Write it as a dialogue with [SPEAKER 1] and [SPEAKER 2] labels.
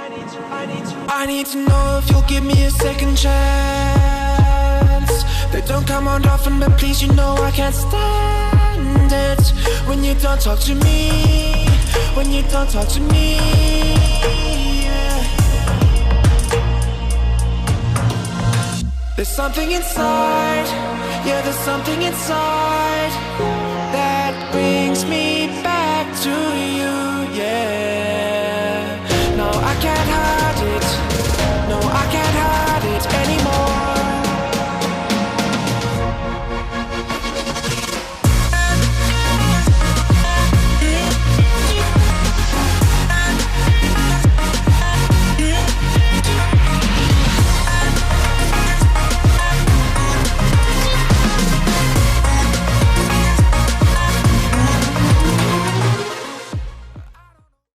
[SPEAKER 1] I need to know if you'll give me a second chance. They don't come around often, but please, you know I can't stand it when you don't talk to me, when you don't talk to me, yeah. There's something inside, yeah, there's something inside.